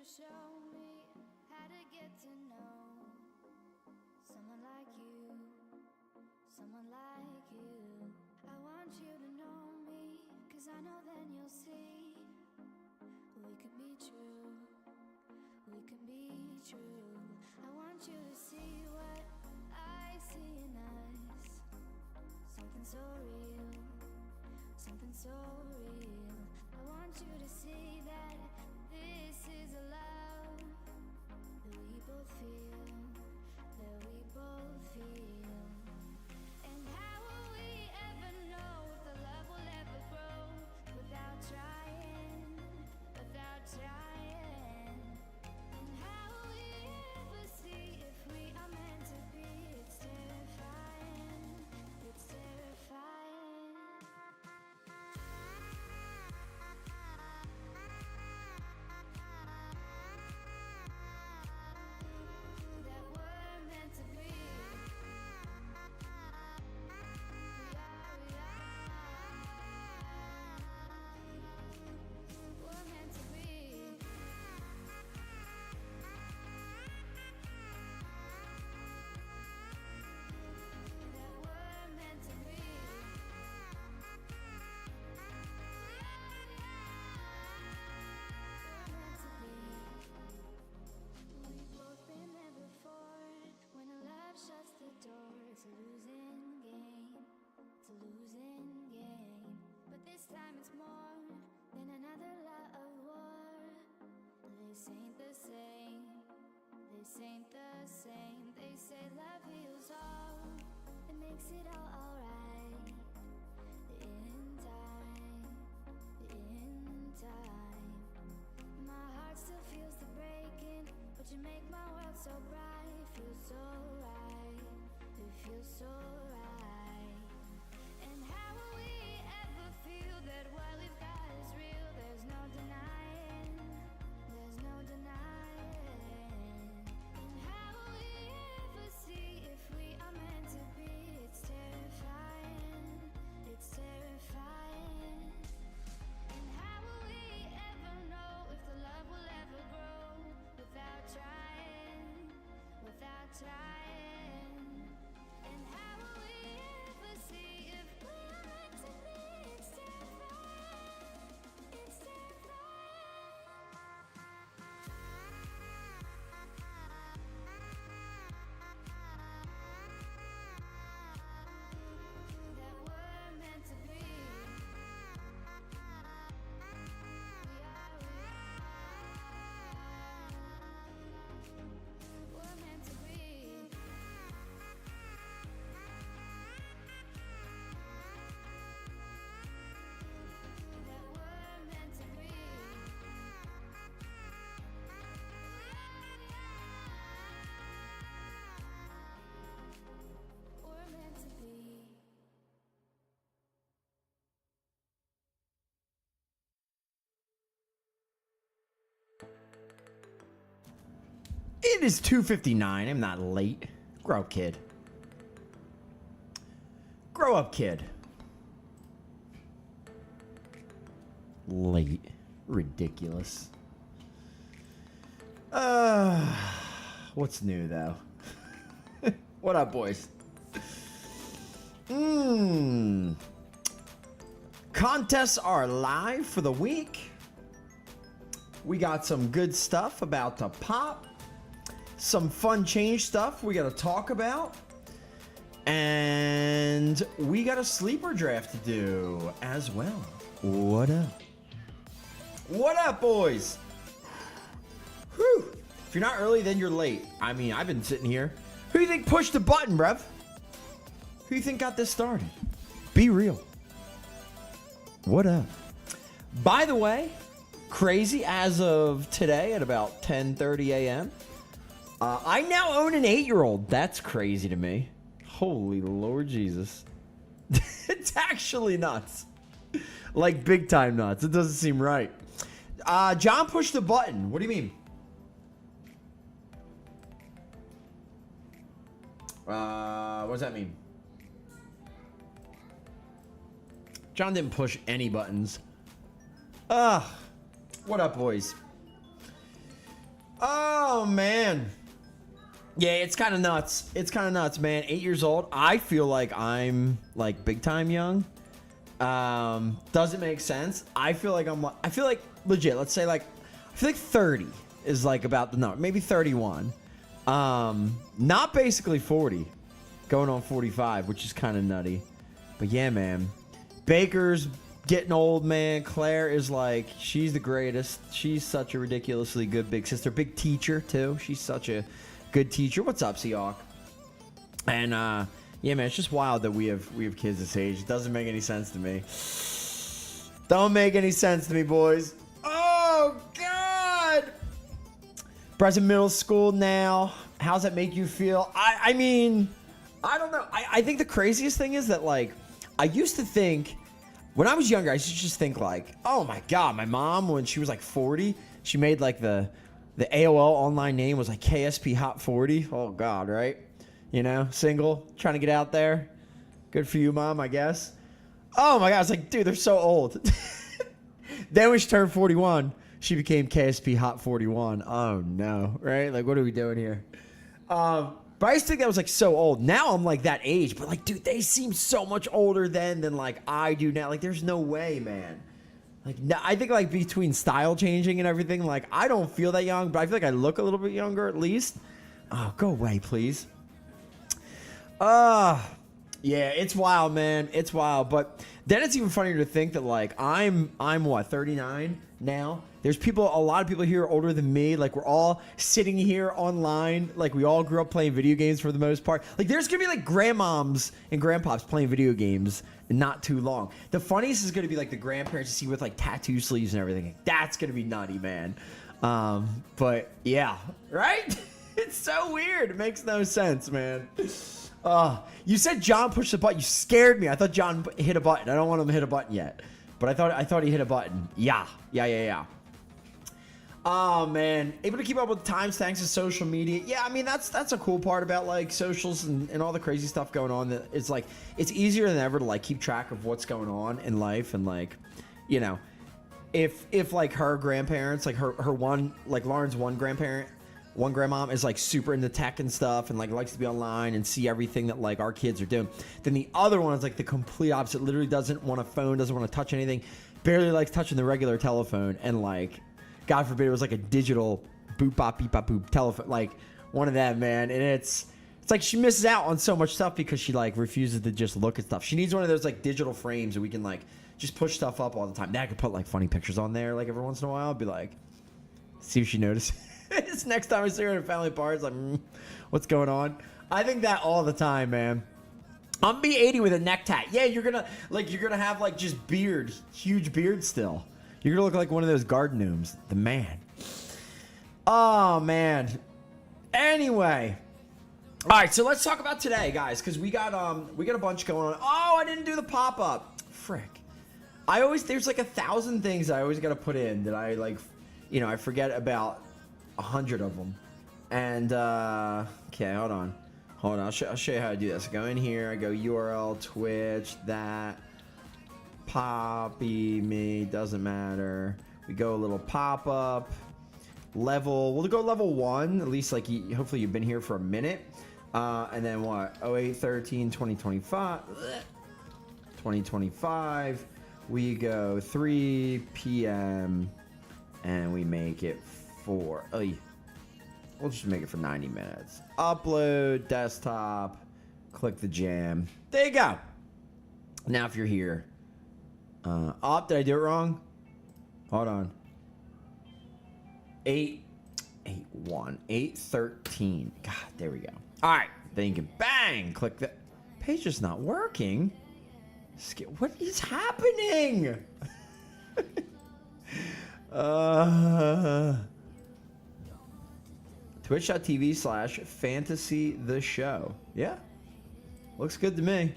to show me how to get to know someone like you, someone like you. I want you to know me, 'cause I know then you'll see we could be true, we can be true. I want you to see what I see in us, something so real, something so real. I want you to see that this is a love that we both feel, that we both feel. And how will we ever know if the love will ever grow without trying, without trying? And how will we ever see if we are meant to be? It's terrifying, it's terrifying. That we're meant to be. We're meant to be. That we're meant to be. We're meant to be. We've both been there before. When a love shuts the door, it's a losing game. It's a losing game. But this time it's more than another love war. This ain't the same. This ain't the same. They say love heals all. It makes it all alright. In time. In time. My heart still feels the breaking, but you make my world so bright. Feels so right. It feels so right. And how will we ever feel that what we've got is real? There's no denying. There's no denying. And how will we ever see if we are meant to be? It's terrifying. It's terrifying. And how will we ever know if the love will ever grow without trying, without trying? And how will we ever see if we are meant to be? It's terrifying, it's terrifying. That we're meant to be. We're meant to be. That we're meant to be. We're meant to be. It is 2:59. I'm not late. Grow up, kid. Grow up, kid. Late. Ridiculous. What's new, though? What up, boys? Contests are live for the week. We got some good stuff about to pop. Some fun change stuff we got to talk about. And we got a sleeper draft to do as well. What up? What up, boys? Whew. If you're not early, then you're late. I mean, I've been sitting here. Who do you think pushed the button, bruv? Who do you think got this started? Be real. What up? By the way, crazy, as of today at about 10:30 a.m., I now own an 8-year-old. That's crazy to me. Holy Lord Jesus. It's actually nuts. Like big time nuts. It doesn't seem right. John pushed the button. What do you mean? What does that mean? John didn't push any buttons. What up, boys? Oh, man. Yeah, it's kind of nuts. It's kind of nuts, man. 8 years old. I feel like I'm like big time young. Doesn't make sense. I feel like legit. Let's say like, I feel like 30 is like about the number. Maybe 31. Not basically 40. Going on 45, which is kind of nutty. But yeah, man. Baker's getting old, man. Claire is like, she's the greatest. She's such a ridiculously good big sister. Big teacher, too. She's such a good teacher. What's up, Seahawk? And yeah, man, it's just wild that we have kids this age. It doesn't make any sense to me. Don't make any sense to me, boys. Oh God. Brad's in middle school now. How's that make you feel? I mean, I don't know. I think the craziest thing is that, like, I used to think when I was younger, I used to just think like, oh my God, my mom, when she was like 40, she made like the AOL online name was like KSP Hot 40. Oh God, right? You know, single, trying to get out there. Good for you, Mom, I guess. Oh my God, it's like, dude, they're so old. Then when she turned 41, she became KSP Hot 41. Oh no, right? Like, what are we doing here? But I used to think that was like so old. Now I'm like that age, but like, dude, they seem so much older then than like I do now. Like, there's no way, man. Like, I think like between style changing and everything, like I don't feel that young, but I feel like I look a little bit younger at least. Oh, go away, please. Yeah, it's wild, man. It's wild. But then it's even funnier to think that like I'm what, 39 now? There's a lot of people here older than me. Like, we're all sitting here online. Like, we all grew up playing video games for the most part. Like, there's going to be, like, grandmoms and grandpops playing video games in not too long. The funniest is going to be, like, the grandparents you see with, like, tattoo sleeves and everything. That's going to be nutty, man. But, yeah. Right? It's so weird. It makes no sense, man. You said John pushed the button. You scared me. I thought John hit a button. I don't want him to hit a button yet. But I thought he hit a button. Yeah. Oh, man. Able to keep up with times thanks to social media. Yeah, I mean, that's a cool part about, like, socials and all the crazy stuff going on. That it's, like, it's easier than ever to, like, keep track of what's going on in life. And, like, you know, if like, her grandparents, like, her one, like, Lauren's one grandparent, one grandmom is, like, super into tech and stuff and, like, likes to be online and see everything that, like, our kids are doing. Then the other one is, like, the complete opposite. Literally doesn't want a phone, doesn't want to touch anything, barely likes touching the regular telephone, and, like, God forbid it was like a digital boop bop beep bop boop telephone, like one of them, man. And it's like she misses out on so much stuff because she like refuses to just look at stuff. She needs one of those like digital frames that we can like just push stuff up all the time. Now I could put like funny pictures on there like every once in a while. I'd be like, see if she notices. Next time I see her in a family party, it's like, what's going on? I think that all the time, man. I'm be 80 with a neck tat. Yeah, you're gonna have like just beard, huge beard still. You're gonna look like one of those garden gnomes. The man. Oh, man. Anyway. All right, so let's talk about today, guys, because we got a bunch going on. Oh, I didn't do the pop-up. Frick. There's like 1,000 things I always got to put in that I like, you know, I forget about 100 of them. And, okay, hold on. I'll show you how to do this. I go in here. I go URL, Twitch, that. Poppy, me, doesn't matter. We go a little pop-up level. We'll go level 1, at least like hopefully you've been here for a minute. And then what? 0813 2025 2025. We go 3 p.m. and we make it for we'll just make it for 90 minutes. Upload desktop, click the jam. There you go. Now if you're here, did I do it wrong? Hold on. 813. God, there we go. All right, then you can bang, click that. Page is not working. What is happening? Twitch.tv/fantasy the show. Yeah. Looks good to me.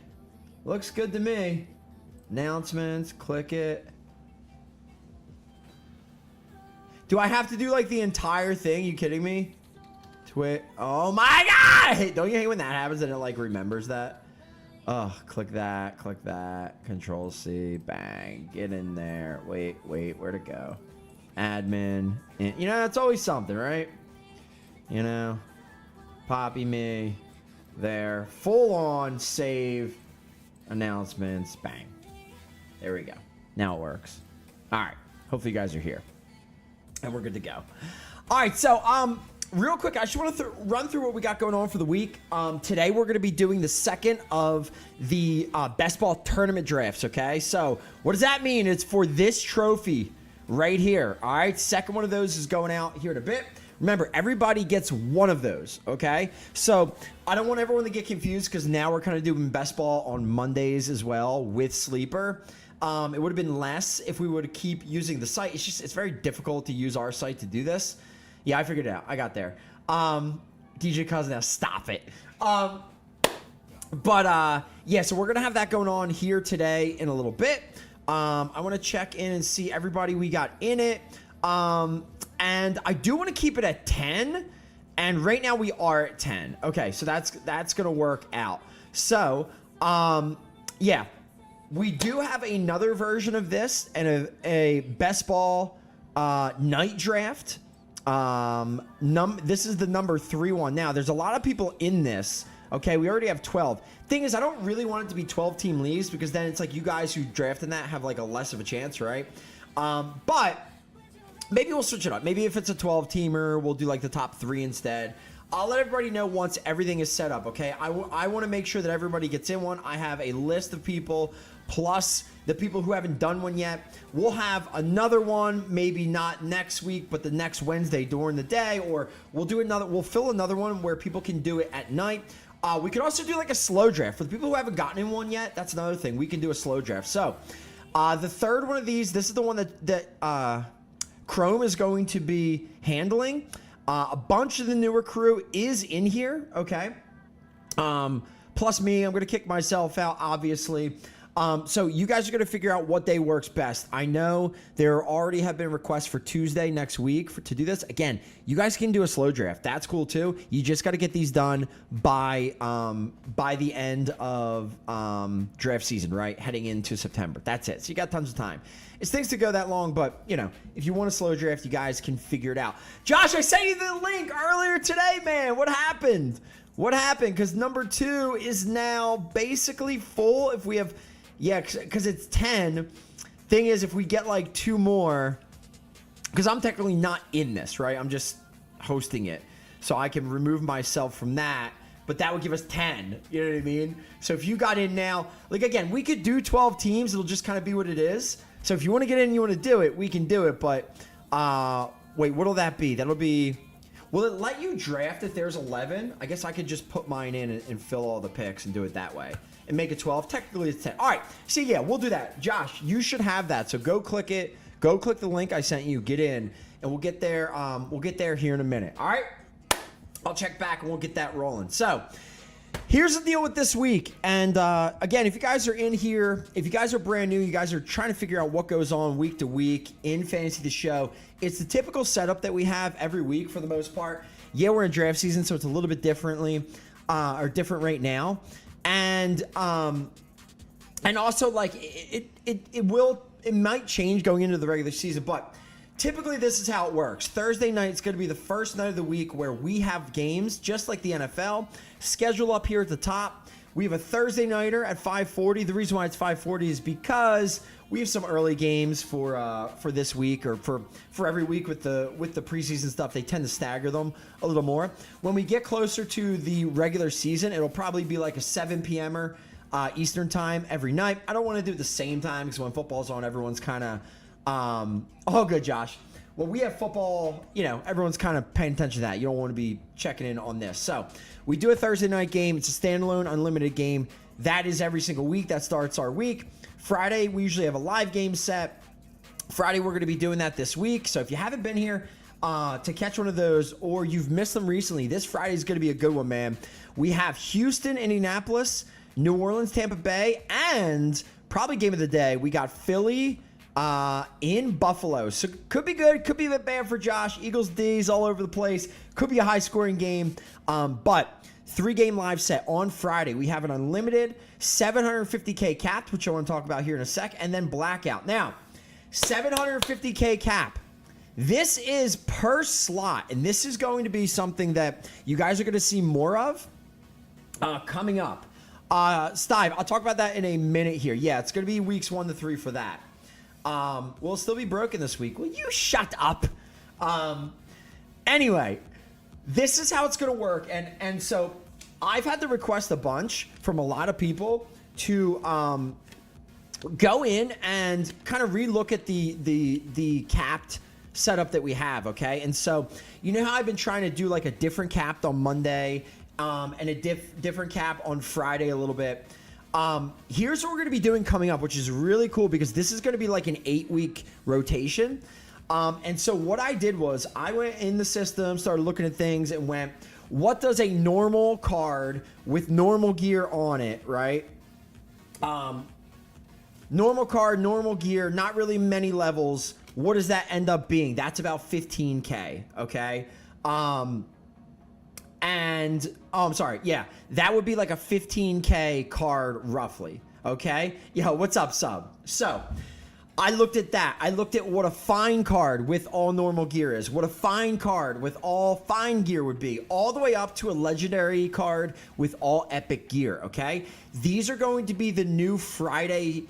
Looks good to me. Announcements, click it. Do I have to do like the entire thing? You kidding me? Oh my God! Don't you hate when that happens and it like remembers that? Oh, click that, Control C, bang, get in there. Wait, where'd it go? Admin, and, you know, it's always something, right? You know, Poppy me there. Full on save announcements. Bang. There we go. Now it works. All right. Hopefully you guys are here. And we're good to go. All right. So, real quick, I just want to run through what we got going on for the week. Today, we're going to be doing the second of the best ball tournament drafts, okay? So, what does that mean? It's for this trophy right here, all right? Second one of those is going out here in a bit. Remember, everybody gets one of those, okay? So, I don't want everyone to get confused because now we're kind of doing best ball on Mondays as well with Sleeper. It would have been less if we would keep using the site. It's very difficult to use our site to do this. Yeah, I figured it out. I got there. DJ Cousin, now stop it. Yeah, so we're going to have that going on here today in a little bit. I want to check in and see everybody we got in it. And I do want to keep it at 10. And right now we are at 10. Okay, so that's going to work out. So, yeah, we do have another version of this and a best ball night draft. This is the number 3 one. Now, there's a lot of people in this. Okay, we already have 12. Thing is, I don't really want it to be 12-team leagues because then it's like you guys who draft in that have like a less of a chance, right? But maybe we'll switch it up. Maybe if it's a 12-teamer, we'll do like the top 3 instead. I'll let everybody know once everything is set up, okay? I want to make sure that everybody gets in one. I have a list of people plus the people who haven't done one yet. We'll have another one, maybe not next week, but the next Wednesday during the day, or we'll fill another one where people can do it at night. We could also do like a slow draft. For the people who haven't gotten in one yet, that's another thing. We can do a slow draft. So, the third one of these, this is the one that Chrome is going to be handling. A bunch of the newer crew is in here, okay? Plus me, I'm going to kick myself out, obviously. So you guys are going to figure out what day works best. I know there already have been requests for Tuesday next week to do this. Again, you guys can do a slow draft. That's cool too. You just got to get these done by the end of draft season, right? Heading into September. That's it. So you got tons of time. It's things to go that long, but you know, if you want a slow draft, you guys can figure it out. Josh, I sent you the link earlier today, man. What happened? What happened? Because number 2 is now basically full. If we have... Yeah, because it's 10. Thing is, if we get like 2 more, because I'm technically not in this, right? I'm just hosting it. So I can remove myself from that, but that would give us 10. You know what I mean? So if you got in now, like again, we could do 12 teams. It'll just kind of be what it is. So if you want to get in and you want to do it, we can do it. But wait, what'll that be? That'll be... Will it let you draft if there's 11? I guess I could just put mine in and fill all the picks and do it that way. And make it 12. Technically, it's 10. All right. So, yeah, we'll do that. Josh, you should have that. So, go click it. Go click the link I sent you. Get in. And we'll get there. We'll get there here in a minute. All right? I'll check back and we'll get that rolling. So, here's the deal with this week. And, again, if you guys are in here, if you guys are brand new, you guys are trying to figure out what goes on week to week in Fantasy the Show, it's the typical setup that we have every week for the most part. Yeah, we're in draft season, so it's a little bit different right now. And also like it might change going into the regular season, but typically this is how it works. Thursday night is going to be the first night of the week where we have games just like the NFL. Schedule up here at the top. We have a Thursday nighter at 5:40. The reason why it's 5:40 is because we have some early games for this week or for every week with the preseason stuff. They tend to stagger them a little more. When we get closer to the regular season, it'll probably be like a 7 p.m.er Eastern time every night. I don't want to do it the same time because when football's on, everyone's kind of all good, Josh. When we have football, you know, everyone's kind of paying attention to that. You don't want to be checking in on this. So we do a Thursday night game. It's a standalone, unlimited game. That is every single week. That starts our week. Friday, we usually have a live game set. Friday, we're going to be doing that this week. So if you haven't been here to catch one of those or you've missed them recently, this Friday is going to be a good one, man. We have Houston, Indianapolis, New Orleans, Tampa Bay, and probably game of the day, we got Philly in Buffalo. So could be good, could be a bit bad for Josh. Eagles D's all over the place. Could be a high-scoring game. But 3-game live set on Friday. We have an unlimited $750K capped, which I want to talk about here in a sec, and then blackout. Now, $750K cap. This is per slot, and this is going to be something that you guys are going to see more of coming up. Stive, I'll talk about that in a minute here. Yeah, it's going to be weeks 1 to 3 for that. We'll still be broken this week. Will you shut up? Anyway, this is how it's going to work. And so I've had to request a bunch from a lot of people to go in and kind of relook at the capped setup that we have, okay? And so, you know how I've been trying to do like a different capped on Monday and a different cap on Friday a little bit. Here's what we're going to be doing coming up, which is really cool because this is going to be like an 8-week rotation. And so what I did was I went in the system, started looking at things and went, what does a normal card with normal gear on it, right? Normal card, normal gear, not really many levels. What does that end up being? That's about 15K, okay? I'm sorry. Yeah, that would be like a 15K card roughly, okay? Yo, what's up, sub? So, I looked at that. I looked at what a fine card with all normal gear is, what a fine card with all fine gear would be, all the way up to a legendary card with all epic gear, okay? These are going to be the new Friday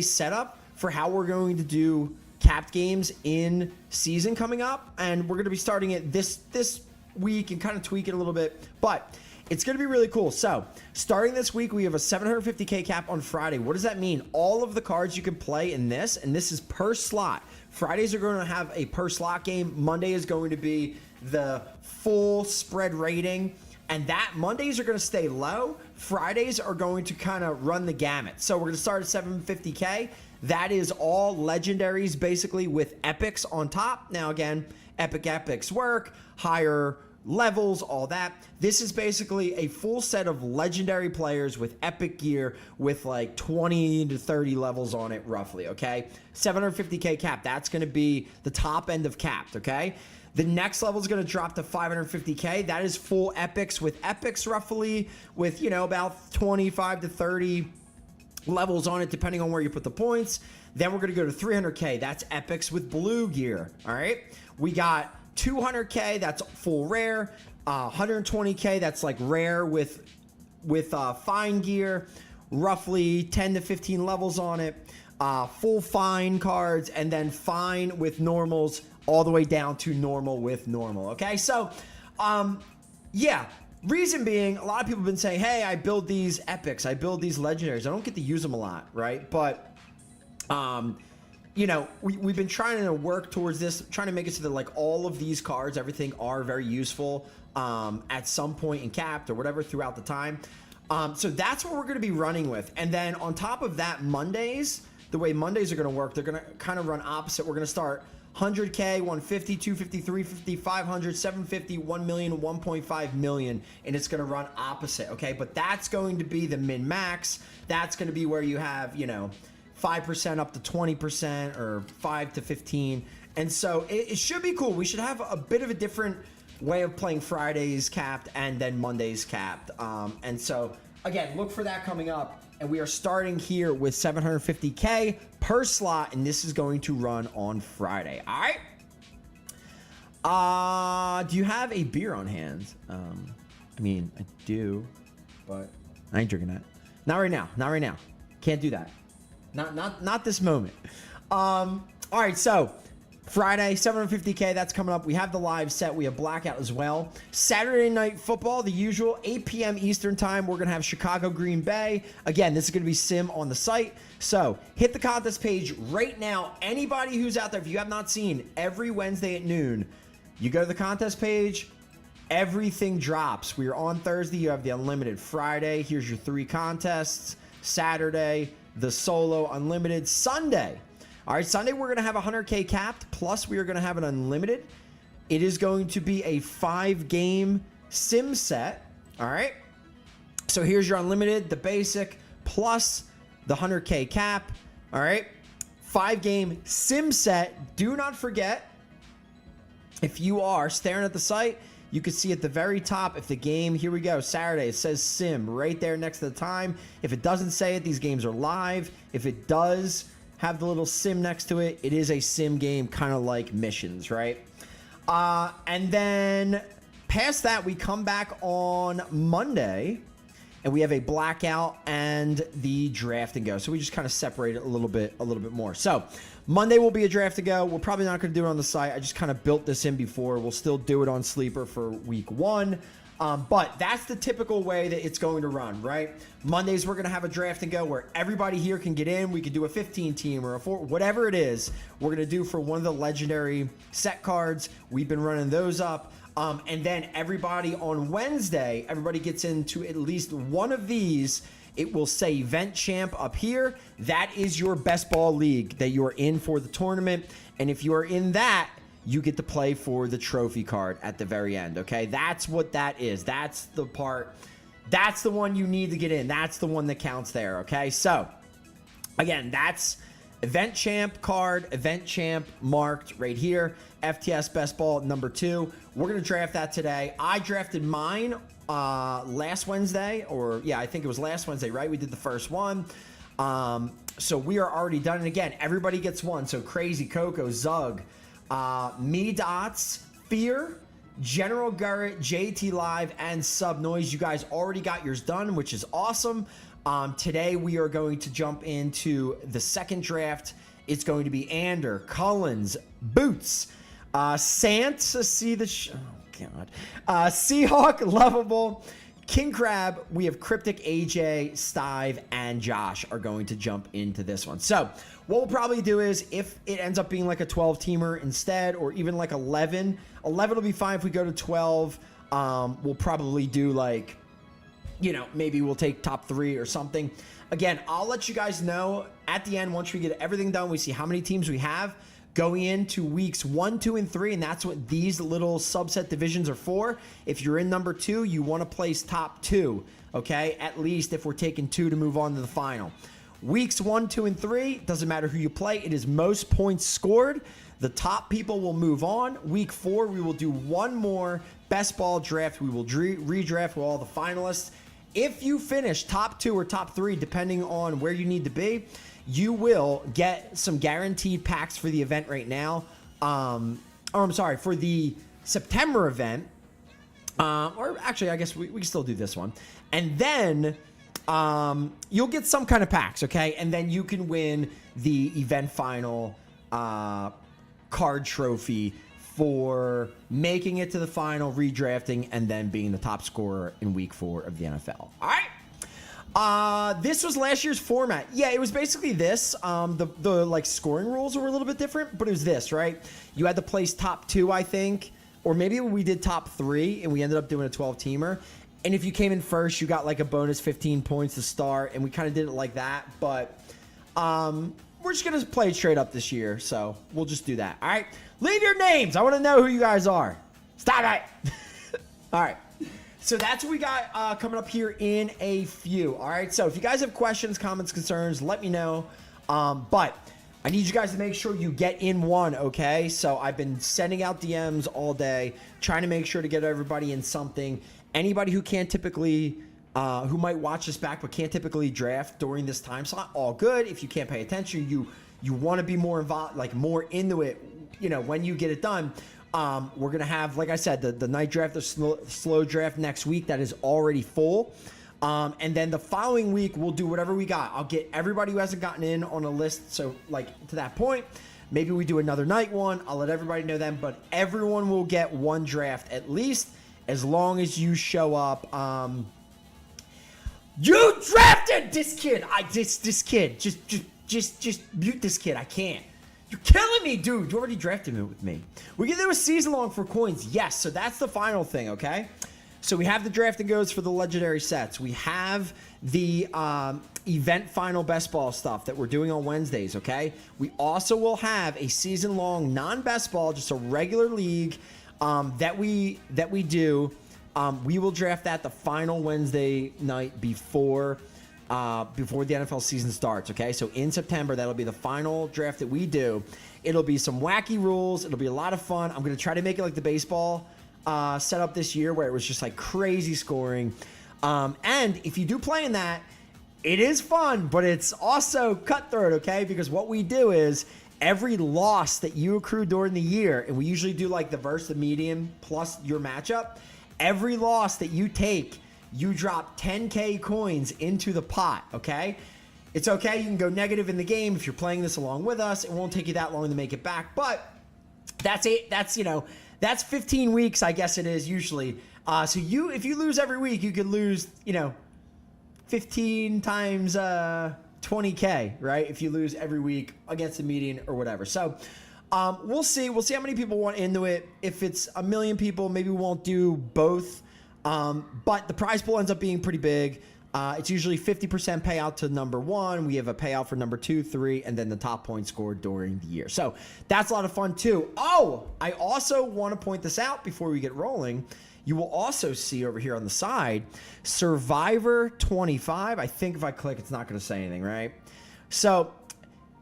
setup for how we're going to do capped games in season coming up, and we're going to be starting it this week and kind of tweak it a little bit, but it's going to be really cool. So starting this week, we have a 750K cap on Friday. What does that mean? All of the cards you can play in this, and this is per slot. Fridays are going to have a per slot game. Monday is going to be the full spread rating, and that Mondays are going to stay low. Fridays are going to kind of run the gamut. So we're going to start at 750K. That is all legendaries basically with epics on top. Now again, epics work, higher levels, all that. This is basically a full set of legendary players with epic gear with like 20 to 30 levels on it roughly, okay? 750K cap, that's going to be the top end of capped, okay? The next level is going to drop to 550K. That is full epics with epics roughly with, you know, about 25 to 30 levels on it depending on where you put the points. Then we're going to go to 300K. That's epics with blue gear, all right? We got 200K, that's full rare. 120K, that's like rare with fine gear, roughly 10 to 15 levels on it. Full fine cards, and then fine with normals all the way down to normal with normal, okay? So, yeah. Reason being, a lot of people have been saying, hey, I build these epics, I build these legendaries. I don't get to use them a lot, right? But, you know, we've been trying to work towards this, trying to make it so that like all of these cards, everything are very useful at some point in capped or whatever throughout the time. So that's what we're going to be running with. And then on top of that, Mondays, the way Mondays are going to work, they're going to kind of run opposite. We're going to start 100K, 150, 250, 350, 500, 750, 1 million, 1.5 million, and it's going to run opposite, okay? But that's going to be the min-max. That's going to be where you have, you know, 5% up to 20% or 5 to 15. And so it should be cool. We should have a bit of a different way of playing Fridays capped and then Mondays capped. And so, again, look for that coming up. And we are starting here with 750K per slot, and this is going to run on Friday. All right? Do you have a beer on hand? I mean, I do, but I ain't drinking that. Not right now. Not right now. Can't do that. Not this moment. All right, so Friday, 750K, that's coming up. We have the live set. We have Blackout as well. Saturday Night Football, the usual, 8 p.m. Eastern time. We're going to have Chicago Green Bay. Again, this is going to be sim on the site. So hit the contest page right now. Anybody who's out there, if you have not seen, every Wednesday at noon, you go to the contest page, everything drops. We are on Thursday. You have the Unlimited Friday. Here's your 3 contests. Saturday, the Solo Unlimited. Sunday. All right, Sunday we're going to have 100K capped, plus we are going to have an unlimited. It is going to be a 5-game sim set, all right? So here's your unlimited, the basic, plus the 100K cap, all right? 5-game sim set. Do not forget, if you are staring at the site, you can see at the very top if the game, here we go, Saturday, it says sim right there next to the time. If it doesn't say it, these games are live. If it does have the little sim next to it. It is a sim game, kind of like missions, right? And then past that, we come back on Monday, and we have a blackout and the draft and go. So we just kind of separate it a little bit more. So Monday will be a draft to go. We're probably not going to do it on the site. I just kind of built this in before. We'll still do it on Sleeper for week 1. But that's the typical way that it's going to run, right? Mondays, we're going to have a draft and go where everybody here can get in. We can do a 15 team or a 4, whatever it is, we're going to do for one of the legendary set cards. We've been running those up. And then everybody on Wednesday, everybody gets into at least one of these. It will say event champ up here. That is your best ball league that you are in for the tournament. And if you are in that, you get to play for the trophy card at the very end, okay? That's what that is. That's the part. That's the one you need to get in. That's the one that counts there, okay? So, again, that's event champ card, event champ marked right here. FTS best ball number 2. We're going to draft that today. I drafted mine last Wednesday, or yeah, I think it was last Wednesday, right? We did the first one. So we are already done. And again, everybody gets one. So Crazy, Coco, Zug, Me Dots, Fear, General Garrett, JT Live, and Sub Noise. You guys already got yours done, which is awesome. Today we are going to jump into the second draft. It's going to be Ander, Cullens, Boots, Sant, see the oh god, Seahawk, Lovable, King Crab. We have Cryptic, AJ, Stive, and Josh are going to jump into this one. So what we'll probably do is, if it ends up being like a 12-teamer instead, or even like 11 will be fine if we go to 12. We'll probably do like, you know, maybe we'll take top 3 or something. Again, I'll let you guys know at the end, once we get everything done, we see how many teams we have going into weeks 1, 2, and 3, and that's what these little subset divisions are for. If you're in number 2, you want to place top 2, okay? At least if we're taking 2 to move on to the final. Weeks 1, 2, and 3, doesn't matter who you play. It is most points scored. The top people will move on. Week 4, we will do one more best ball draft. We will redraft with all the finalists. If you finish top 2 or top 3, depending on where you need to be, you will get some guaranteed packs for the event right now. For the September event. Or actually, I guess we can still do this one. And then you'll get some kind of packs, okay? And then you can win the event final card trophy for making it to the final, redrafting, and then being the top scorer in week 4 of the NFL. All right. This was last year's format. Yeah, it was basically this. The like scoring rules were a little bit different, but it was this, right? You had to place top 2, I think, or maybe we did top 3 and we ended up doing a 12-teamer. And if you came in first, you got like a bonus 15 points to start, and we kind of did it like that. But we're just going to play it straight up this year, so we'll just do that. All right? Leave your names. I want to know who you guys are. Stop it. All right. So that's what we got coming up here in a few. All right. So if you guys have questions, comments, concerns, let me know. But I need you guys to make sure you get in one. Okay. So I've been sending out DMs all day, trying to make sure to get everybody in something. Anybody who can't typically, who might watch this back but can't typically draft during this time slot, all good. If you can't pay attention, you want to be more involved, like more into it, you know, when you get it done. We're going to have, like I said, the night draft, the slow draft next week that is already full. And then the following week, we'll do whatever we got. I'll get everybody who hasn't gotten in on a list. So, like, to that point, maybe we do another night one. I'll let everybody know then. But everyone will get one draft at least, as long as you show up. You drafted this kid. This kid. Just mute this kid. I can't. You're killing me, dude. You already drafted him with me. We can do a season long for coins. Yes, so that's the final thing, okay? So we have the draft and goes for the legendary sets. We have the event final best ball stuff that we're doing on Wednesdays, okay? We also will have a season long non-best ball, just a regular league that we do. We will draft that the final Wednesday night before the NFL season starts, okay? So in September, that'll be the final draft that we do. It'll be some wacky rules. It'll be a lot of fun. I'm going to try to make it like the baseball setup this year, where it was just like crazy scoring. And if you do play in that, It is fun, but it's also cutthroat, okay? Because what we do is every loss that you accrue during the year, and we usually do like the versus, the median, plus your matchup, every loss that you take, you drop 10K coins into the pot, okay? It's okay, you can go negative in the game if you're playing this along with us. It won't take you that long to make it back, but that's it. That's, that's 15 weeks, I guess it is usually. So if you lose every week, you could lose, 15 times 20K, right? If you lose every week against the median or whatever. So we'll see. We'll see how many people want into it. If it's 1 million people, maybe we won't do both. But the prize pool ends up being pretty big. It's usually 50% payout to number 1. We have a payout for number 2, 3, and then the top point scored during the year. So that's a lot of fun too. Oh, I also want to point this out before we get rolling. You will also see over here on the side, Survivor 25. I think if I click, it's not going to say anything, right? So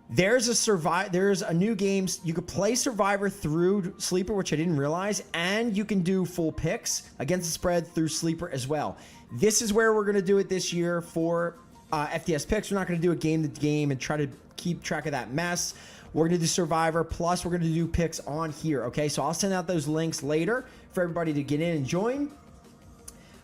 there's a new game. You could play Survivor through Sleeper, which I didn't realize, and you can do full picks against the spread through Sleeper as well. This is where we're going to do it this year for FTS picks. We're not going to do a game to game and try to keep track of that mess. We're going to do Survivor, plus we're going to do picks on here, okay? So I'll send out those links later for everybody to get in and join.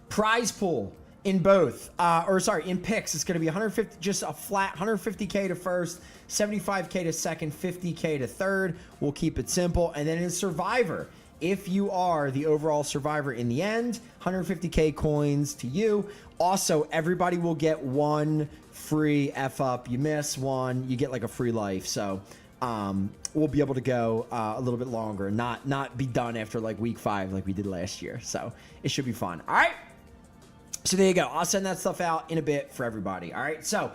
Prize pool in both, in picks, it's going to be 150, just a flat 150K to first, 75K to second, 50K to third. We'll keep it simple. And then in Survivor, if you are the overall survivor in the end, 150K coins to you. Also, everybody will get 1 free F up. You miss one, you get like a free life. So we'll be able to go a little bit longer and not be done after like week 5 like we did last year. So it should be fun. All right. So there you go. I'll send that stuff out in a bit for everybody. All right. So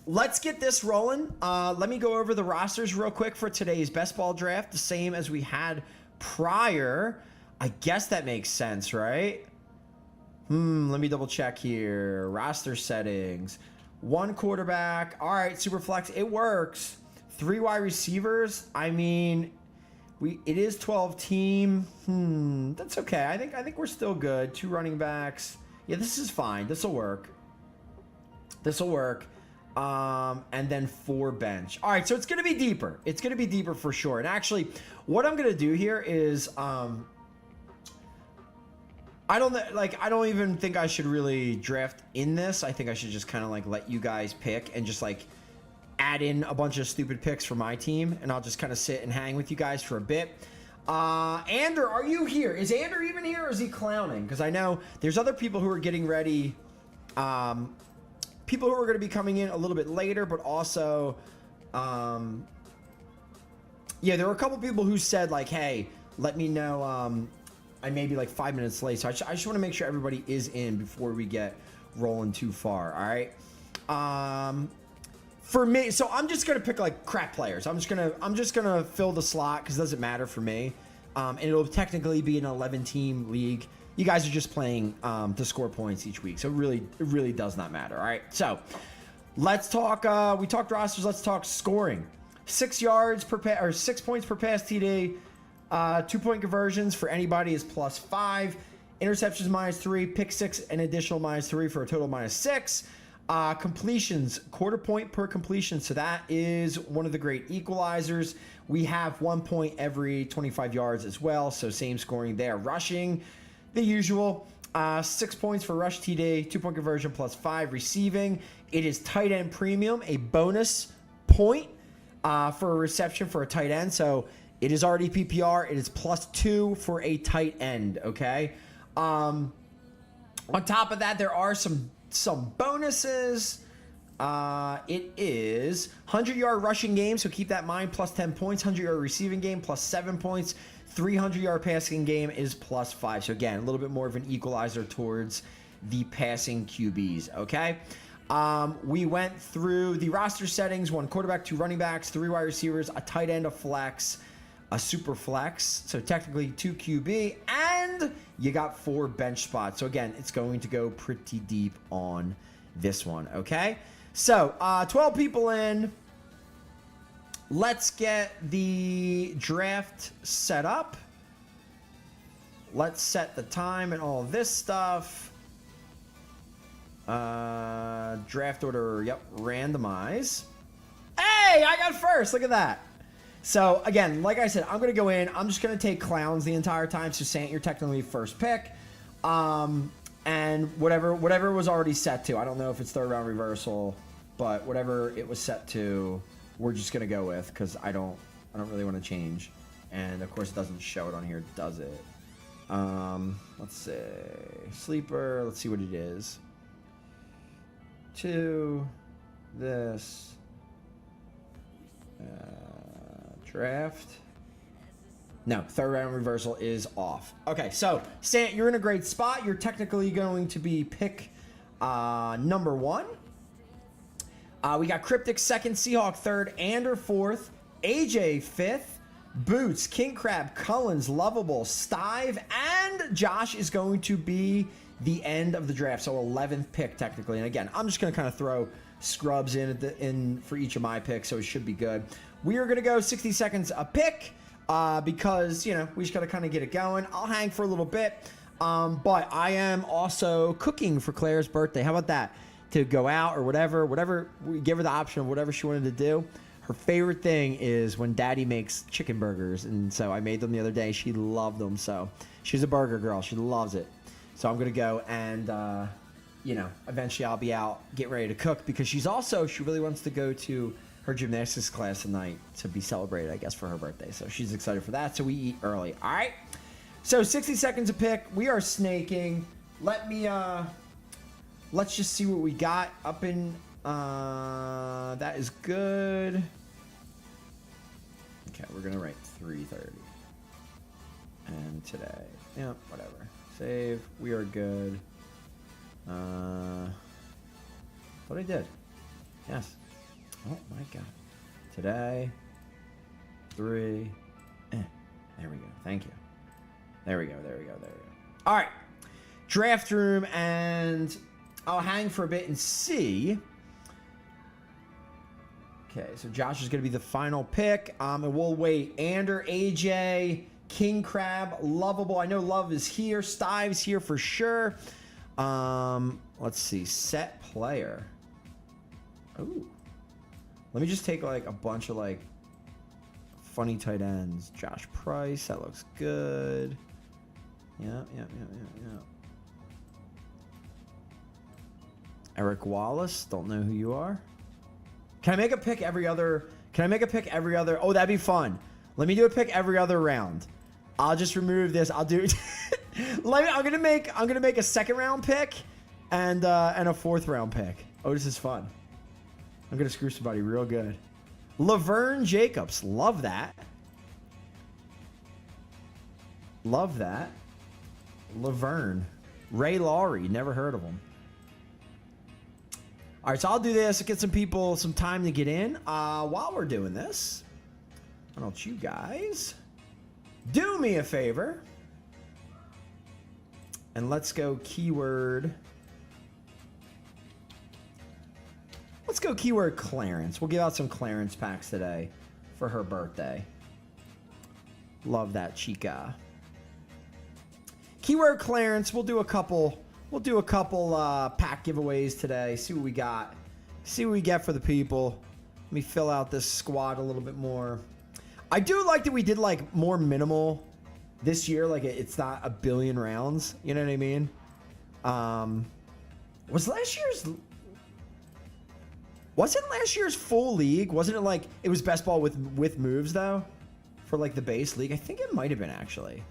let's get this rolling. Let me go over the rosters real quick for today's best ball draft, the same as we had prior. I guess that makes sense, right? Let me double check here. Roster settings. 1 quarterback. All right, super flex. It works. 3 wide receivers. I mean, it is 12 team. That's okay. I think we're still good. 2 running backs. Yeah, this is fine. This will work. And then 4 bench. All right, so it's going to be deeper. It's going to be deeper for sure. And actually, what I'm going to do here is I don't even think I should really draft in this. I think I should just kind of like let you guys pick and just like add in a bunch of stupid picks for my team, and I'll just kind of sit and hang with you guys for a bit. Ander, are you here? Is Ander even here, or is he clowning? Because I know there's other people who are getting ready. People who are going to be coming in a little bit later, but also, yeah, there were a couple people who said like, hey, let me know. I may be like 5 minutes late, so I just want to make sure everybody is in before we get rolling too far. All right. For me, so I'm just gonna pick like crap players. I'm just gonna fill the slot because it doesn't matter for me. And it'll technically be an 11-team league. You guys are just playing to score points each week, so it really does not matter. All right, so let's talk. We talked rosters. Let's talk scoring. 6 yards per pass, or 6 points per pass TD. 2-point conversions for anybody is +5. Interceptions -3. Pick 6 an additional -3 for a total -6. Completions, 1/4 point per completion. So that is one of the great equalizers. We have 1 point every 25 yards as well. So same scoring there. Rushing, the usual. 6 points for rush TD, 2-point conversion +5. Receiving, it is tight end premium, a bonus point for a reception for a tight end. So it is already PPR. It is +2 for a tight end. Okay. On top of that, there are some bonuses. It is 100-yard rushing game, so keep that in mind, +10 points. 100-yard receiving game, +7 points. 300-yard passing game is +5. So again, a little bit more of an equalizer towards the passing QBs. Okay. We went through the roster settings: 1 quarterback, 2 running backs, 3 wide receivers, a tight end, a flex, a super flex, so technically 2 QB, and you got 4 bench spots. So again, it's going to go pretty deep on this one. Okay, so 12 people in. Let's get the draft set up. Let's set the time and all of this stuff. Draft order, yep, randomize. Hey, I got first. Look at that. So, again, like I said, I'm going to go in. I'm just going to take clowns the entire time. So, Sant, you're technically first pick. And whatever was already set to. I don't know if it's third round reversal, but whatever it was set to, we're just going to go with because I don't really want to change. And, of course, it doesn't show it on here, does it? Let's see. Sleeper. Let's see what it is. 2. This. Draft. No, third round reversal is off. Okay, so Sant, you're in a great spot. You're technically going to be pick number 1. We got Cryptic second, Seahawk third, Ander fourth, AJ fifth, Boots, King Crab, Cullens, Lovable, Stive, and Josh is going to be the end of the draft. So 11th pick technically. And again, I'm just going to kind of throw scrubs in for each of my picks, so it should be good. We are going to go 60 seconds a pick because, you know, we just got to kind of get it going. I'll hang for a little bit, but I am also cooking for Claire's birthday. How about that? To go out or whatever, we give her the option of whatever she wanted to do. Her favorite thing is when Daddy makes chicken burgers, and so I made them the other day. She loved them, so she's a burger girl. She loves it. So I'm going to go and, you know, eventually I'll be out, get ready to cook because she really wants to go to her gymnastics class tonight to be celebrated, I guess, for her birthday. So she's excited for that. So we eat early. All right. So 60 seconds a pick. We are snaking. Let's just see what we got up in. That is good. Okay, we're going to write 3:30. And today. Yeah, whatever. Save. We are good. What I did. Yes. Oh my God. Today. 3. There we go. Thank you. There we go. All right. Draft room, and I'll hang for a bit and see. Okay, so Josh is going to be the final pick. And we'll wait. Ander, AJ, King Crab, Lovable. I know Love is here. Stive's here for sure. Let's see. Set player. Ooh. Let me just take like a bunch of like funny tight ends. Josh Price. That looks good. Yeah. Eric Wallace. Don't know who you are. Can I make a pick every other? Oh, that'd be fun. Let me do a pick every other round. I'll just remove this. I'll do. I'm gonna make a second round pick and a fourth round pick. Oh, this is fun. I'm gonna screw somebody real good. Laverne Jacobs, love that. Laverne, Ray Laurie, never heard of him. All right, so I'll do this. Get some people some time to get in. While we're doing this, why don't you guys do me a favor and let's go keyword. Let's go keyword Clarence. We'll give out some Clarence packs today for her birthday. Love that chica. Keyword Clarence. We'll do a couple pack giveaways today. See what we got. See what we get for the people. Let me fill out this squad a little bit more. I do like that we did like more minimal this year. Like it's not a billion rounds. You know what I mean? Wasn't last year's full league? Wasn't it like it was best ball with moves though? For like the base league? I think it might have been actually.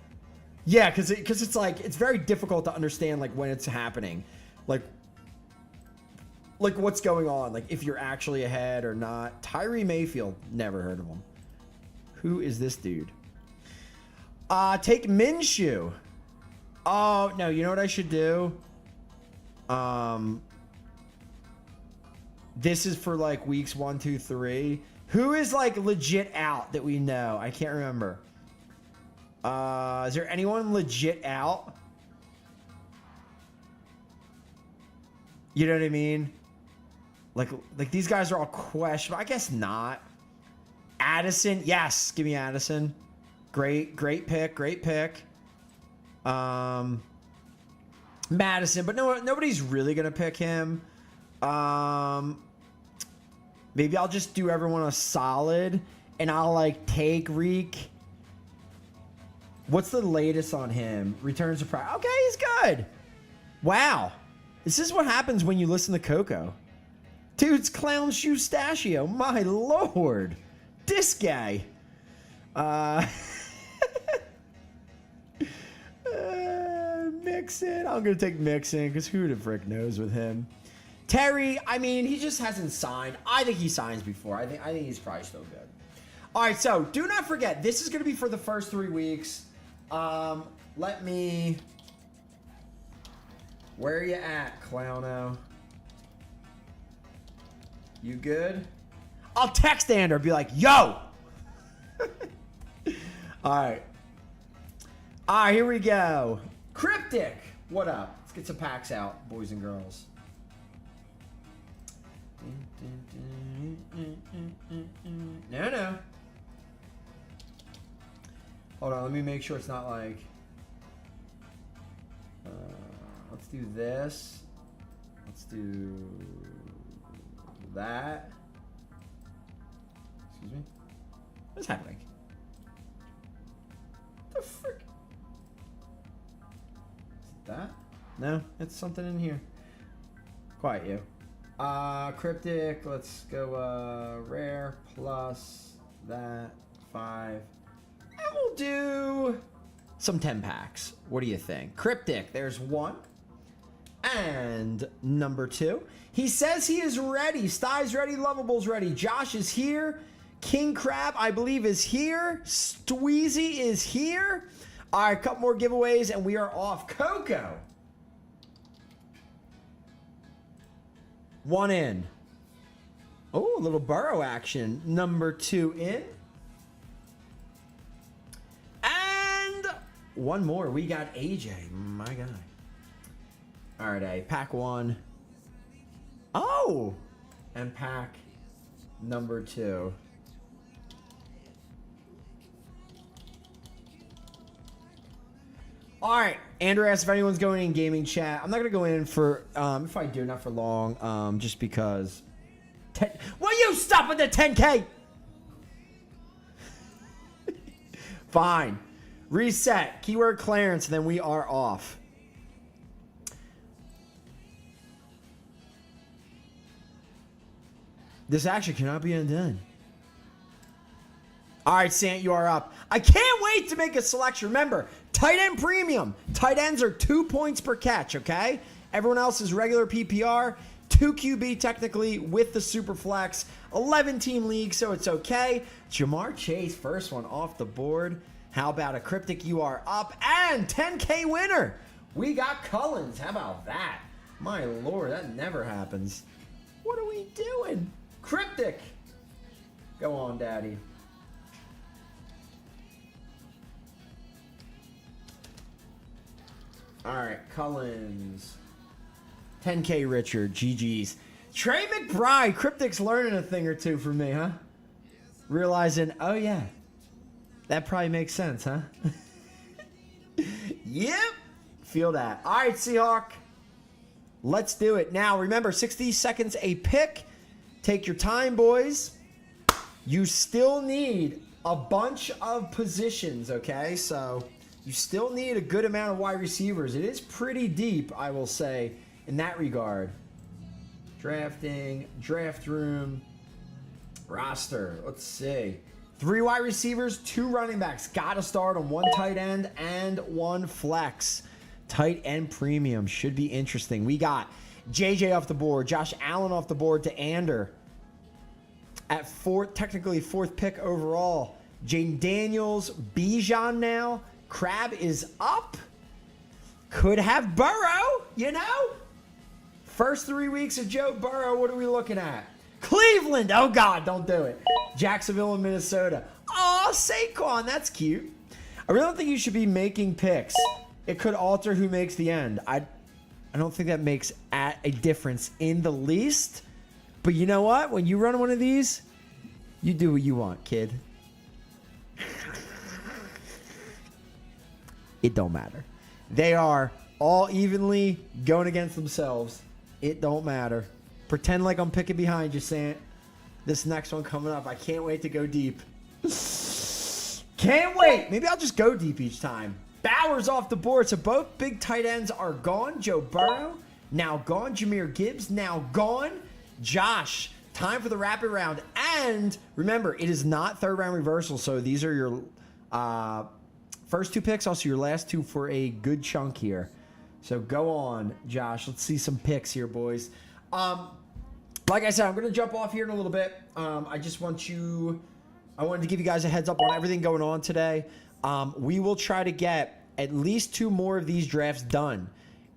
Yeah, because it's like it's very difficult to understand like when it's happening, like what's going on, like if you're actually ahead or not. Tyree Mayfield, never heard of him. Who is this dude? Take Minshew. Oh no, you know what I should do? This is for like weeks 1, 2, 3. Who is like legit out that we know? I can't remember. Is there anyone legit out? You know what I mean? Like these guys are all questionable. I guess not. Addison, yes, give me Addison. Great pick. Madison, but no, nobody's really gonna pick him. Maybe I'll just do everyone a solid, and I'll like take Reek. What's the latest on him? Returns to practice. Okay, he's good. Wow, this is what happens when you listen to Coco. Dude's clown shoestachio. My lord, this guy. Mixon. I'm gonna take Mixon because who the frick knows with him. Terry, I mean, he just hasn't signed. I think he signs before. I think he's probably still good. All right, so do not forget, this is gonna be for the first 3 weeks. Let me. Where are you at, Clowno? You good? I'll text Ander, be like, yo. All right. All right, here we go. Cryptic, what up? Let's get some packs out, boys and girls. No. Hold on, let me make sure it's not like... let's do this. Let's do that. Excuse me? What's happening? What the frick? Is it that? No, it's something in here. Quiet you. Cryptic, let's go rare plus that 5. And we'll do some 10 packs. What do you think? Cryptic, there's 1. And number 2. He says he is ready. Stye's ready. Lovable's ready. Josh is here. King Crab, I believe, is here. Stweezy is here. All right, a couple more giveaways, and we are off. Coco. 1 in. Oh, a little Burrow action. Number 2 in. And 1 more. We got AJ. My guy. All right, pack 1. Oh! And pack number 2. All right, Andrew asked if anyone's going in gaming chat. I'm not going to go in for, if I do, not for long, just because. Will you stop with the 10K? Fine. Reset. Keyword clearance, and then we are off. This action cannot be undone. All right, Sant, you are up. I can't wait to make a selection. Remember, tight end premium. Tight ends are 2 points per catch, okay? Everyone else is regular PPR. 2 QB technically with the super flex. 11-team league, so it's okay. Jamar Chase, first one off the board. How about a Cryptic? You are up. And 10K winner. We got Cullins. How about that? My lord, that never happens. What are we doing? Cryptic. Go on, daddy. All right, Cullins. 10K Richard, GG's. Trey McBride, Cryptic's learning a thing or two from me, huh? Realizing, oh yeah, that probably makes sense, huh? Yep, feel that. All right, Seahawk, let's do it. Now, remember, 60 seconds a pick. Take your time, boys. You still need a bunch of positions, okay? So you still need a good amount of wide receivers. It is pretty deep, I will say, in that regard. Drafting, draft room, roster. Let's see. 3 wide receivers, 2 running backs. Got to start on 1 tight end and 1 flex. Tight end premium should be interesting. We got JJ off the board, Josh Allen off the board to Ander at 4th, technically 4th pick overall. Jaden Daniels, Bijan now. Crab is up. Could have Burrow, you know? First 3 weeks of Joe Burrow, what are we looking at? Cleveland, oh God, don't do it. Jacksonville and Minnesota. Oh, Saquon, that's cute. I really don't think you should be making picks. It could alter who makes the end. I don't think that makes a difference in the least. But you know what? When you run one of these, you do what you want, kid. It don't matter. They are all evenly going against themselves. It don't matter. Pretend like I'm picking behind you, Sant. This next one coming up, I can't wait to go deep. Can't wait. Maybe I'll just go deep each time. Bauer's off the board, so both big tight ends are gone. Joe Burrow, now gone. Jahmyr Gibbs, now gone. Josh, time for the rapid round. And remember, it is not third round reversal, so these are your first 2 picks, also your last 2 for a good chunk here. So go on, Josh. Let's see some picks here, boys. Like I said, I'm going to jump off here in a little bit. I wanted to give you guys a heads up on everything going on today. We will try to get at least 2 more of these drafts done.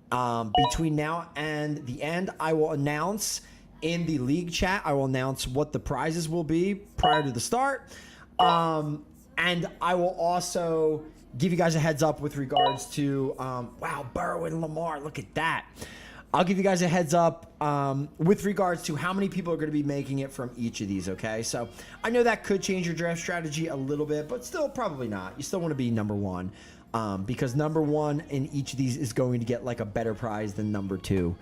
Between now and the end, I will announce in the league chat, I will announce what the prizes will be prior to the start. And I will also give you guys a heads up with regards to, wow, Burrow and Lamar, look at that. I'll give you guys a heads up with regards to how many people are going to be making it from each of these, okay? So I know that could change your draft strategy a little bit, but still probably not. You still want to be number 1 because number 1 in each of these is going to get like a better prize than number 2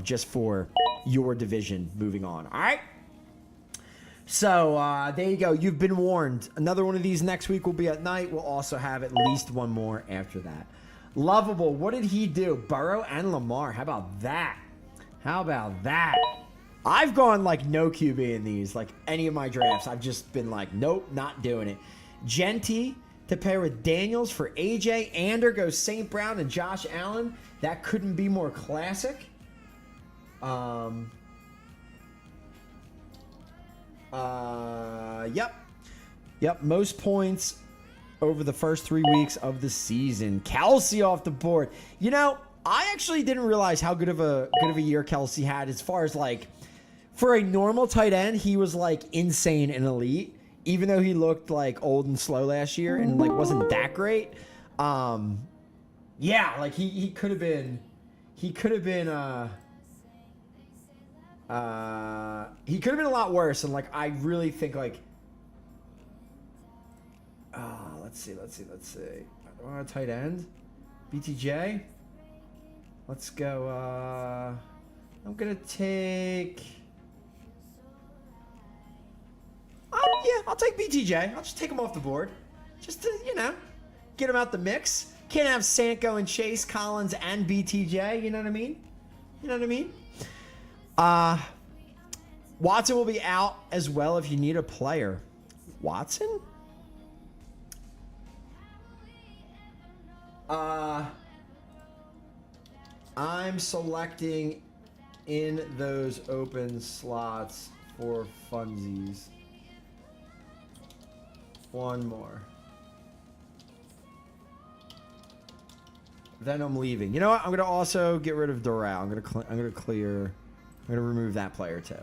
just for your division moving on, all right? So there you go. You've been warned. Another one of these next week will be at night. We'll also have at least one more after that. Lovable. What did he do? Burrow and Lamar. How about that? How about that? I've gone like no QB in these, like any of my drafts. I've just been like, nope, not doing it. Genty to pair with Daniels for AJ. Ander goes St. Brown and Josh Allen. That couldn't be more classic. Yep. Most points over the first 3 weeks of the season. Kelsey off the board. You know, I actually didn't realize how good of a year Kelsey had as far as like for a normal tight end, he was like insane and elite, even though he looked like old and slow last year and like wasn't that great. Yeah, like he could have been a lot worse, and like I really think like let's see. I want a tight end. BTJ. Let's go. I'm gonna take. I'll take BTJ. I'll just take him off the board, just to get him out the mix. Can't have Sanko and Chase, Collins, and BTJ. You know what I mean? Watson will be out as well if you need a player. Watson? I'm selecting in those open slots for funsies. One more. Then I'm leaving. You know what? I'm gonna also get rid of Doral. I'm gonna remove that player too.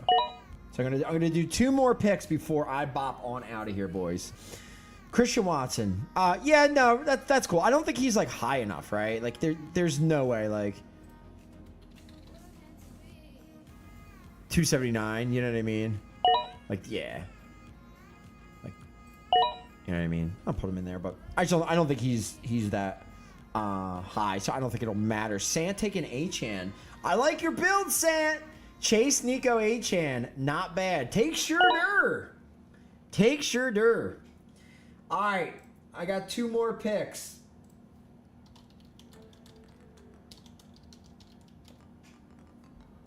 So I'm gonna do 2 more picks before I bop on out of here, boys. Christian Watson. Yeah, no, that's cool. I don't think he's like high enough, right? Like there's no way like 279. You know what I mean? Like yeah. Like you know what I mean? I'll put him in there, but I don't think he's that high, so I don't think it'll matter. Sant taking Achan. I like your build, Sant. Chase, Nico, Achan. Not bad. Take Sherder. All right. I got 2 more picks.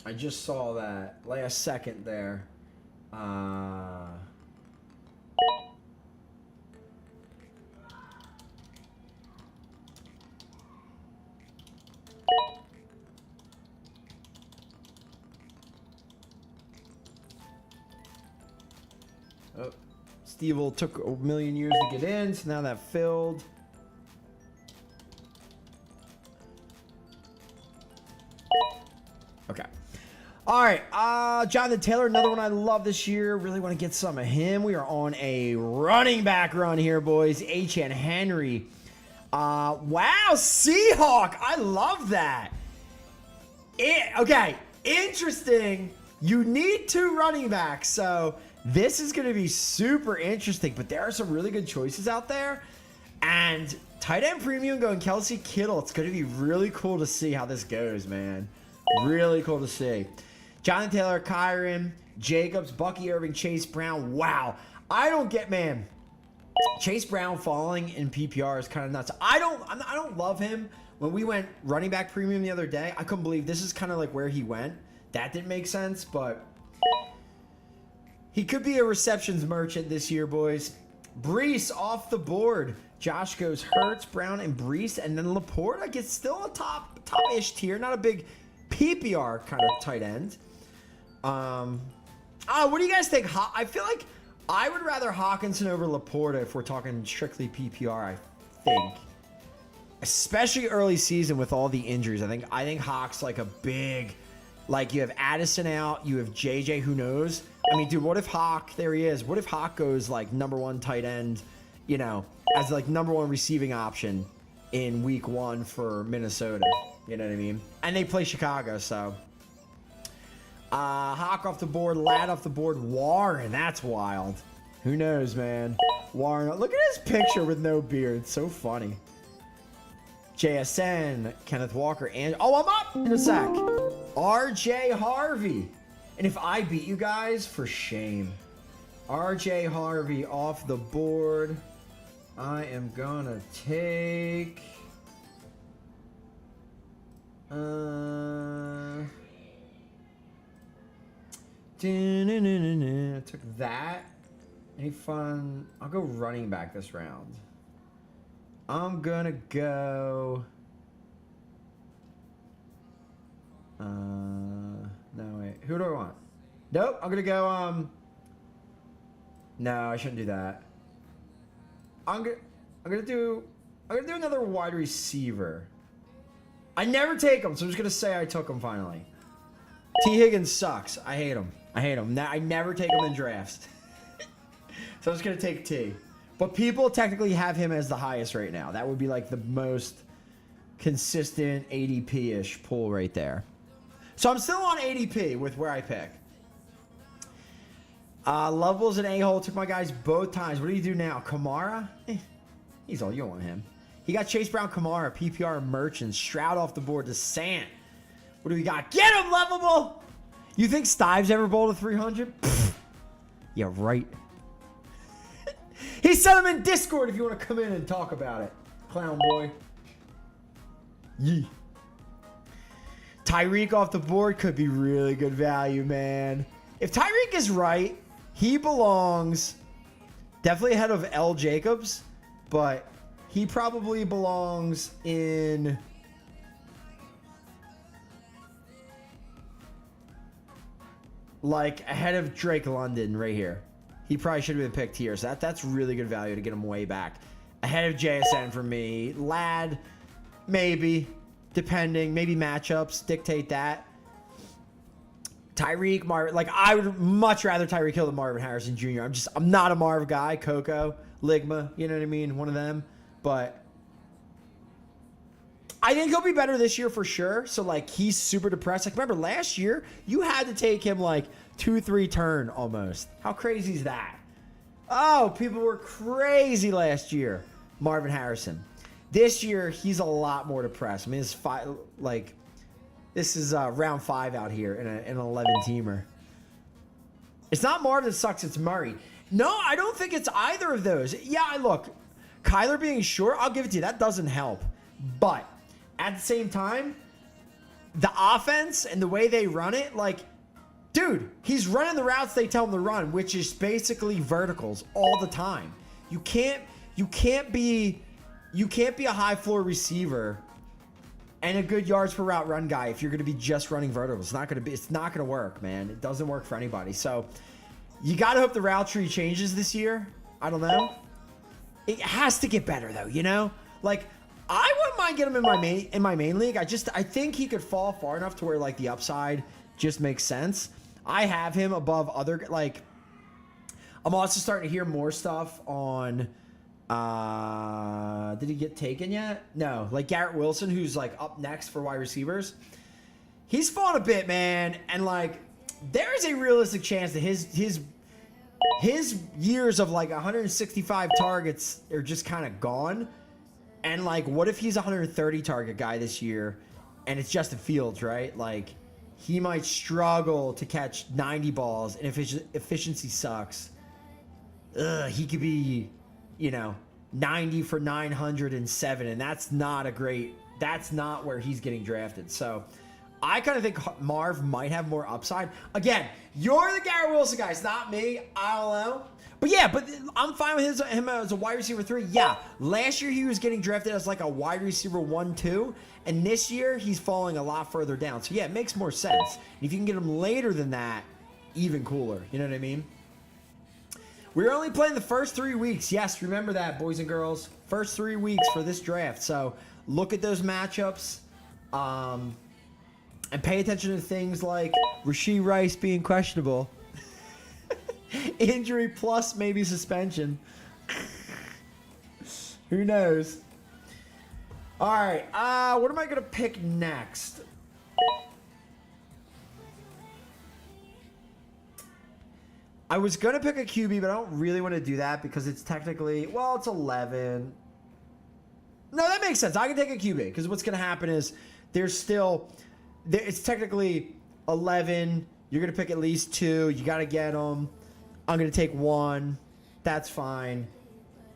I just saw that last second there. Oh, Steve took a million years to get in, so now that filled. Okay. All right. Jonathan Taylor, another one I love this year. Really want to get some of him. We are on a running back run here, boys. H.N. Henry. Wow, Seahawk. I love that. Okay, interesting. You need 2 running backs, so this is going to be super interesting, but there are some really good choices out there. And tight end premium going Kelsey Kittle. It's going to be really cool to see how this goes, man. Really cool to see. Jonathan Taylor, Kyron, Jacobs, Bucky Irving, Chase Brown. Wow. I don't get, man. Chase Brown falling in PPR is kind of nuts. I don't love him. When we went running back premium the other day, I couldn't believe this is kind of like where he went. That didn't make sense, but he could be a receptions merchant this year, boys. Brees off the board. Josh goes Hurts, Brown, and Brees, and then Laporta gets still a top-ish tier. Not a big PPR kind of tight end. What do you guys think? I feel like I would rather Hawkinson over Laporta if we're talking strictly PPR, I think. Especially early season with all the injuries. I think Hawk's like a big, like you have Addison out, you have JJ, who knows? I mean, dude, what if Hawk, there he is. What if Hawk goes like #1 tight end, you know, as like #1 receiving option in week 1 for Minnesota? You know what I mean? And they play Chicago, so. Hawk off the board, Ladd off the board, Warren, that's wild. Who knows, man? Warren, look at his picture with no beard. So funny. JSN, Kenneth Walker, and oh, I'm up in a sec. RJ Harvey. And if I beat you guys, for shame. RJ Harvey off the board. I am gonna take I took that. Any fun? I'll go running back this round. I'm gonna go. No wait. Who do I want? Nope. I'm gonna go. No, I shouldn't do that. I'm gonna do another wide receiver. I never take him, so I'm just gonna say I took him finally. T. Higgins sucks. I hate him. I never take him in drafts. So I'm just gonna take T. But people technically have him as the highest right now. That would be like the most consistent ADP-ish pool right there. So I'm still on ADP with where I pick. Lovell's an a-hole. Took my guys both times. What do you do now? Kamara? He's all, you don't want him. He got Chase Brown, Kamara, PPR Merchants, Stroud off the board to Sant. What do we got? Get him, Lovable! You think Stives ever bowled a 300? Yeah, right. He sent him in Discord if you want to come in and talk about it. Clown boy. Yee. Tyreek off the board could be really good value, man. If Tyreek is right, he belongs definitely ahead of L. Jacobs, but he probably belongs in like ahead of Drake London right here. He probably should have been picked here. So that's really good value to get him way back. Ahead of JSN for me. Ladd, maybe. Depending. Maybe matchups dictate that. Tyreek, Marvin. Like, I would much rather Tyreek Hill than Marvin Harrison Jr. I'm not a Marv guy. Coco, Ligma, you know what I mean? One of them. But I think he'll be better this year for sure. So, like, he's super depressed. Like, remember last year, you had to take him, like, 2-3 turn almost. How crazy is that? Oh, people were crazy last year. Marvin Harrison. This year, he's a lot more depressed. I mean, this is round 5 out here in an 11-teamer. It's not Marvin that sucks, it's Murray. No, I don't think it's either of those. Yeah, look, Kyler being short, I'll give it to you. That doesn't help. But at the same time, the offense and the way they run it, like, dude, he's running the routes they tell him to run, which is basically verticals all the time. You can't be a high floor receiver and a good yards per route run guy if you're going to be just running verticals. It's not going to work, man. It doesn't work for anybody. So you got to hope the route tree changes this year. I don't know. It has to get better though, you know? Like, I wouldn't mind getting him in my main league. I think he could fall far enough to where like the upside just makes sense. I have him above other, like, I'm also starting to hear more stuff on, did he get taken yet? No, like Garrett Wilson, who's like up next for wide receivers. He's fallen a bit, man. And like, there is a realistic chance that his his years of like 165 targets are just kind of gone. And like, what if he's a 130 target guy this year and it's Justin Fields, right? Like, he might struggle to catch 90 balls, and if his efficiency sucks, he could be, 90 for 907, and that's not where he's getting drafted. So I kind of think Marv might have more upside. Again, you're the Garrett Wilson guy. It's not me. I don't know. But yeah, I'm fine with him as a wide receiver 3. Yeah, last year he was getting drafted as like a wide receiver 1-2, and this year he's falling a lot further down. So yeah, it makes more sense. And if you can get him later than that, even cooler. You know what I mean? We're only playing the first 3 weeks. Yes, remember that, boys and girls. First 3 weeks for this draft. So look at those matchups. And pay attention to things like Rashee Rice being questionable. Injury plus maybe suspension. Who knows? All right. What am I going to pick next? I was going to pick a QB, but I don't really want to do that because it's technically, well, it's 11. No, that makes sense. I can take a QB because what's going to happen is it's technically 11. You're going to pick at least 2. You got to get them. I'm going to take 1. That's fine.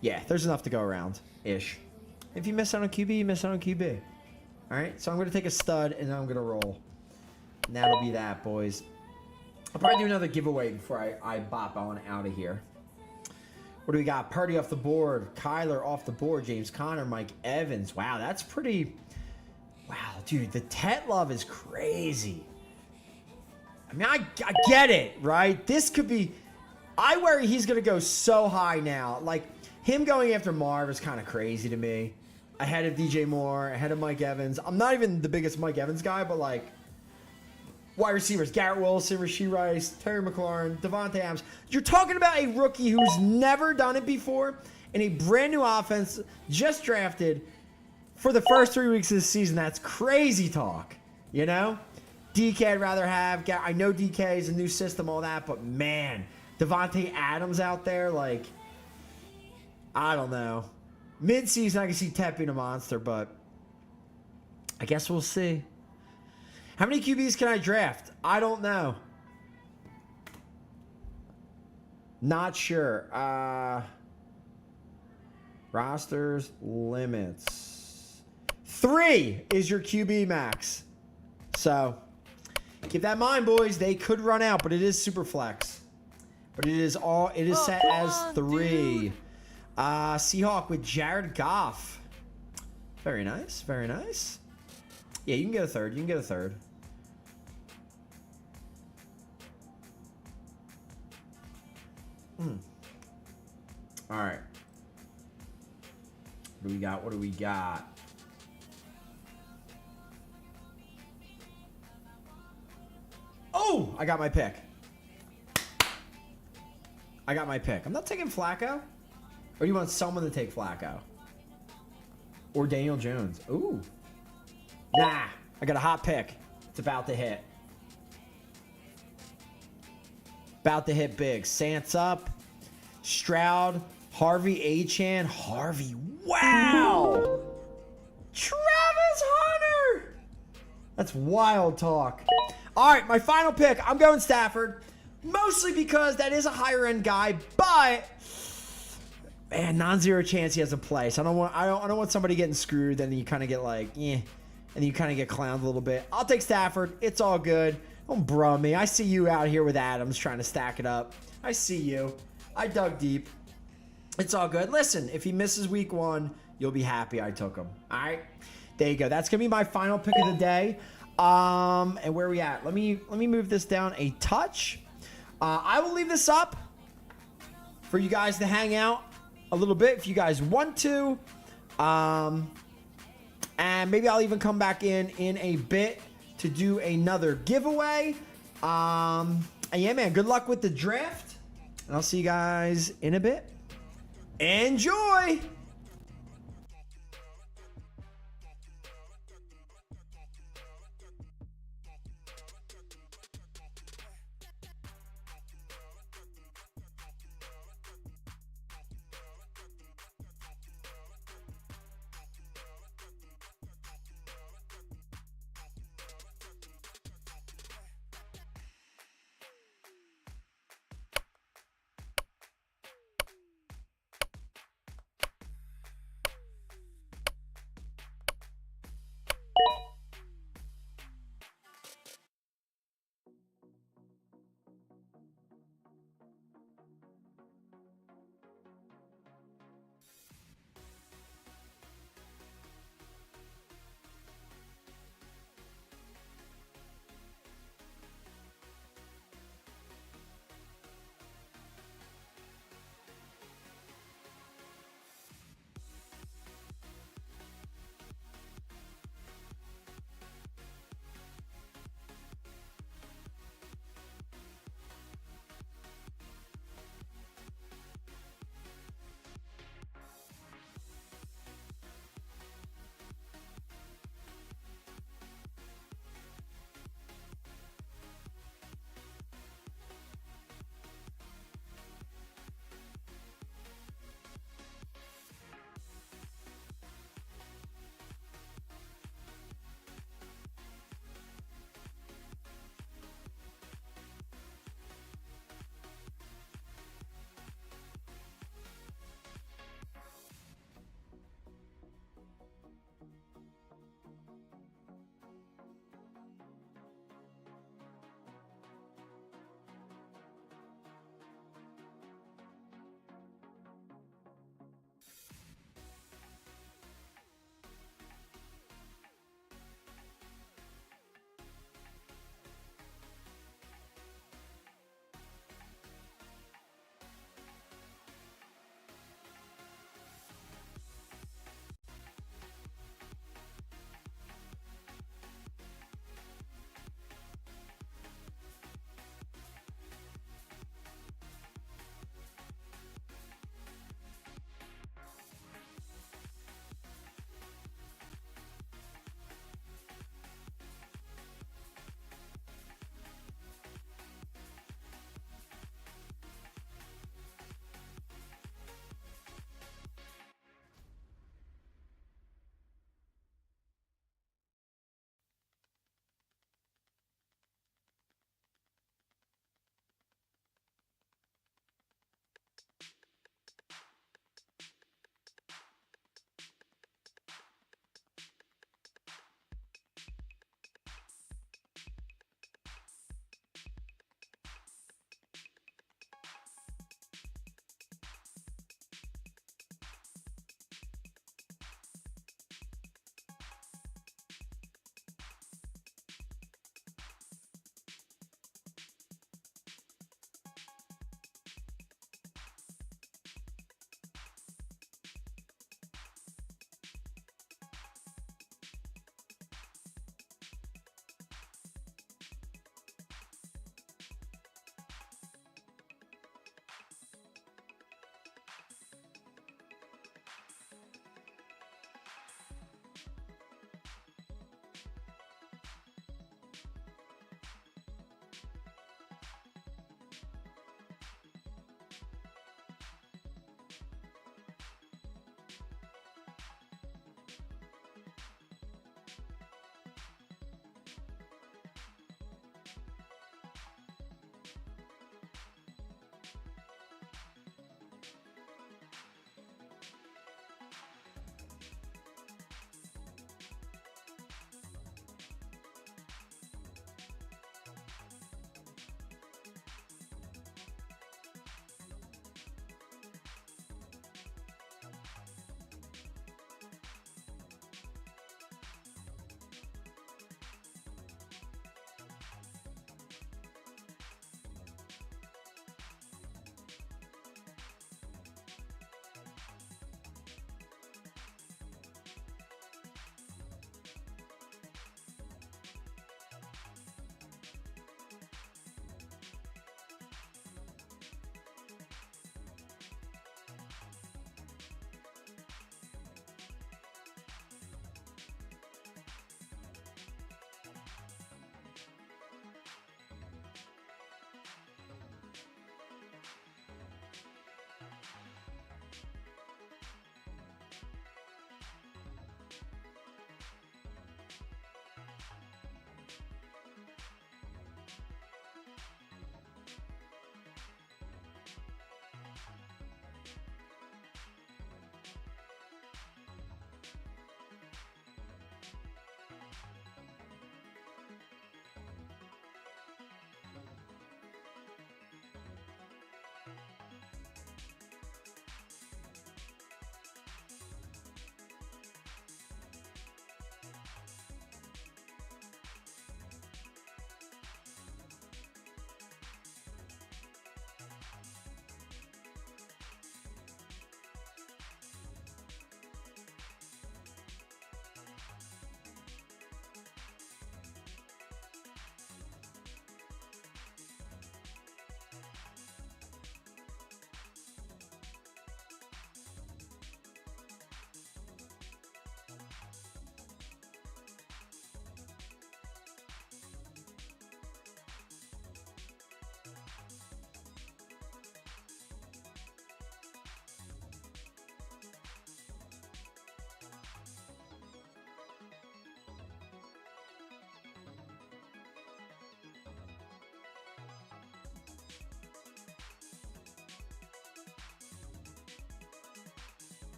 Yeah, there's enough to go around-ish. If you miss out on QB, you miss out on QB. All right, so I'm going to take a stud, and then I'm going to roll. And that'll be that, boys. I'll probably do another giveaway before I bop on out of here. What do we got? Purdy off the board. Kyler off the board. James Conner. Mike Evans. Wow, that's pretty... Wow, dude, the Tet love is crazy. I mean, I get it, right? This could be... I worry he's going to go so high now. Like, him going after Marv is kind of crazy to me. Ahead of DJ Moore, ahead of Mike Evans. I'm not even the biggest Mike Evans guy, but like... Wide receivers, Garrett Wilson, Rashee Rice, Terry McLaurin, Devontae Adams. You're talking about a rookie who's never done it before in a brand new offense, just drafted for the first 3 weeks of the season. That's crazy talk, you know? DK I'd rather have. I know DK is a new system, all that, but man, Devontae Adams out there, like, I don't know. Mid-season, I can see Tet being a monster, but I guess we'll see. How many QBs can I draft? I don't know. Not sure. Rosters, limits. 3 is your QB max. So, keep that in mind, boys. They could run out, but it is super flex. But it is set as 3. Seahawk with Jared Goff. Very nice. Very nice. Yeah, you can get a 3rd. You can get a 3rd. All right. What do we got? What do we got? Oh, I got my pick. I got my pick. I'm not taking Flacco. Or do you want someone to take Flacco? Or Daniel Jones? Ooh. Nah. I got a hot pick. It's about to hit. About to hit big. Sant's up. Stroud. Harvey Achan. Harvey. Wow. Travis Hunter. That's wild talk. All right, my final pick. I'm going Stafford. Mostly because that is a higher end guy, but man, non-zero chance he has a play. So I don't want somebody getting screwed. Then you kind of get like, and then you kind of get clowned a little bit. I'll take Stafford. It's all good. Don't bro me. I see you out here with Adams trying to stack it up. I see you. I dug deep. It's all good. Listen, if he misses week 1, you'll be happy I took him. All right, there you go. That's gonna be my final pick of the day. And where are we at? Let me move this down a touch. I will leave this up for you guys to hang out a little bit if you guys want to. And maybe I'll even come back in a bit to do another giveaway. And yeah, man, good luck with the draft. And I'll see you guys in a bit. Enjoy!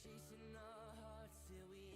chasing our hearts till we